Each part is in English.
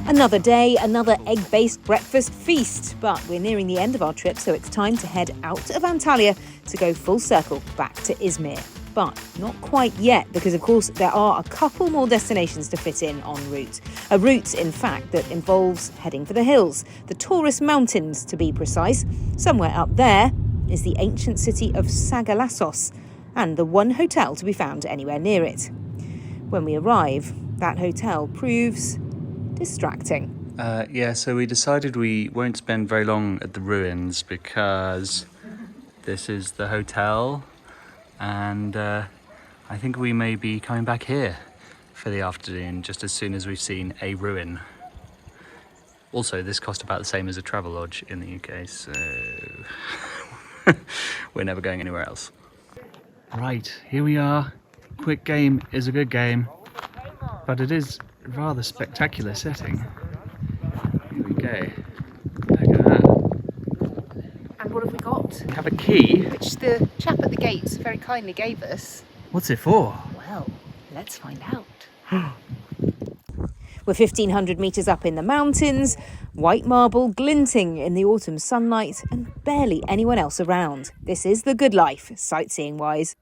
Another day, another egg-based breakfast feast. But we're nearing the end of our trip, so it's time to head out of Antalya to go full circle back to Izmir. But not quite yet, because of course there are a couple more destinations to fit in en route. A route, in fact, that involves heading for the hills, the Taurus Mountains to be precise. Somewhere up there is the ancient city of Sagalassos, and the one hotel to be found anywhere near it. When we arrive, that hotel proves distracting. So we decided we won't spend very long at the ruins because this is the hotel, and I think we may be coming back here for the afternoon just as soon as we've seen a ruin. Also, this cost about the same as a travel lodge in the UK, so we're never going anywhere else. Right, here we are. Quick game is a good game, but it is a rather spectacular setting. Here we go. Look at that. And what have we got? We have a key. Which the chap at the gates very kindly gave us. What's it for? Well, let's find out. We're 1,500 metres up in the mountains, white marble glinting in the autumn sunlight, and barely anyone else around. This is the good life, sightseeing-wise.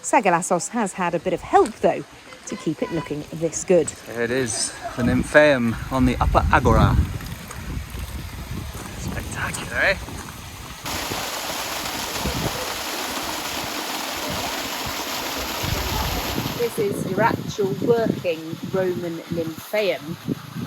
Sagalassos has had a bit of help, though, to keep it looking this good. There it is, the nymphaeum on the upper agora. Spectacular, eh? This is your actual working Roman nymphaeum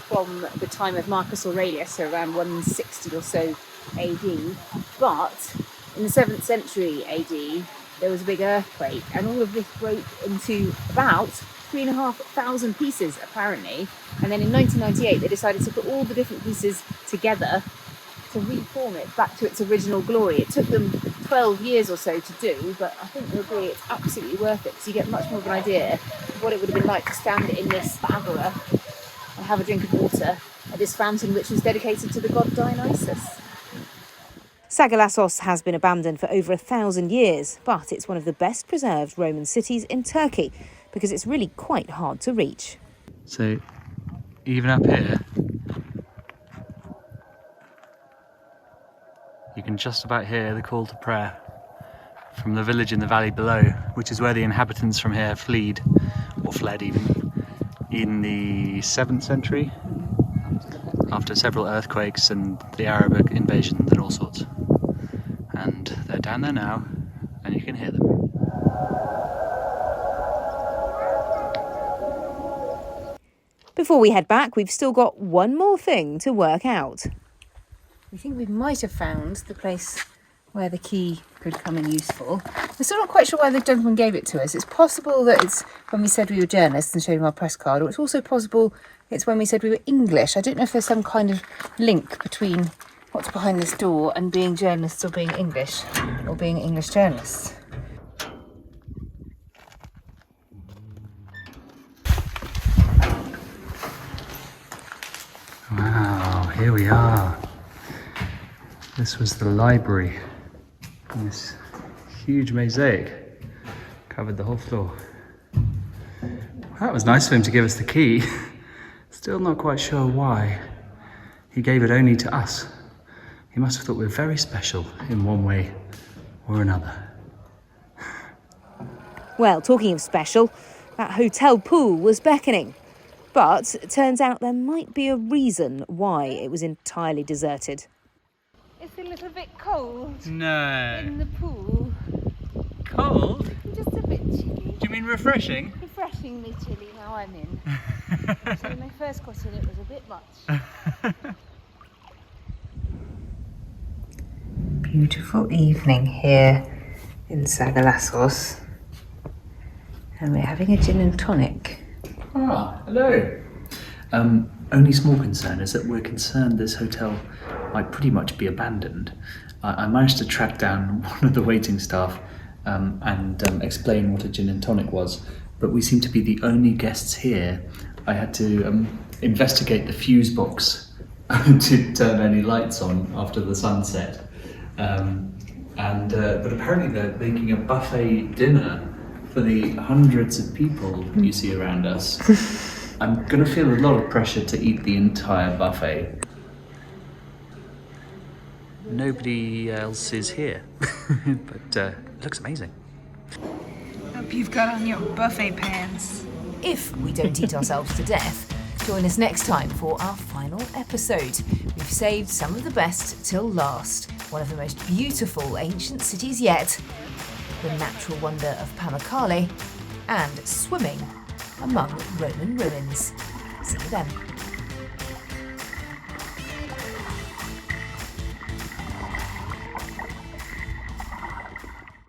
from the time of Marcus Aurelius, so around 160 or so AD. But in the 7th century AD, there was a big earthquake, and all of this broke into about 3,500 pieces, apparently. And then in 1998, they decided to put all the different pieces together to reform it back to its original glory. It took them 12 years or so to do, but I think you'll agree it's absolutely worth it, because you get much more of an idea of what it would have been like to stand in this agora and have a drink of water at this fountain, which was dedicated to the god Dionysus. Sagalassos has been abandoned for over 1,000 years, but it's one of the best preserved Roman cities in Turkey because it's really quite hard to reach. So, even up here, you can just about hear the call to prayer from the village in the valley below, which is where the inhabitants from here fled even, in the 7th century, after several earthquakes and the Arab invasions and all sorts. And they're down there now, and you can hear them. Before we head back, we've still got one more thing to work out. We think we might have found the place where the key could come in useful. We're still not quite sure why the gentleman gave it to us. It's possible that it's when we said we were journalists and showed him our press card, or it's also possible it's when we said we were English. I don't know if there's some kind of link between what's behind this door and being journalists or being English, or being English journalists. Wow, here we are. This was the library. And this huge mosaic covered the whole floor. That was nice of him to give us the key. Still not quite sure why he gave it only to us. He must have thought we were very special in one way or another. Well, talking of special, that hotel pool was beckoning. But it turns out there might be a reason why it was entirely deserted. It's a little bit cold No. in the pool. Cold? Just a bit chilly. Do you mean refreshing? Refreshingly chilly now I'm in. So when I first got in, it was a bit much. Beautiful evening here in Sagalassos. And we're having a gin and tonic. Ah, hello. Only small concern is that we're concerned this hotel might pretty much be abandoned. I managed to track down one of the waiting staff and explain what a gin and tonic was, but we seem to be the only guests here. I had to investigate the fuse box to turn any lights on after the sunset. But apparently they're making a buffet dinner for the hundreds of people you see around us. I'm going to feel a lot of pressure to eat the entire buffet. Nobody else is here, but it looks amazing. Hope you've got on your buffet pants. If we don't eat ourselves to death, join us next time for our final episode. We've saved some of the best till last. One of the most beautiful ancient cities yet, the natural wonder of Pamukkale, and swimming among Roman ruins. See you then.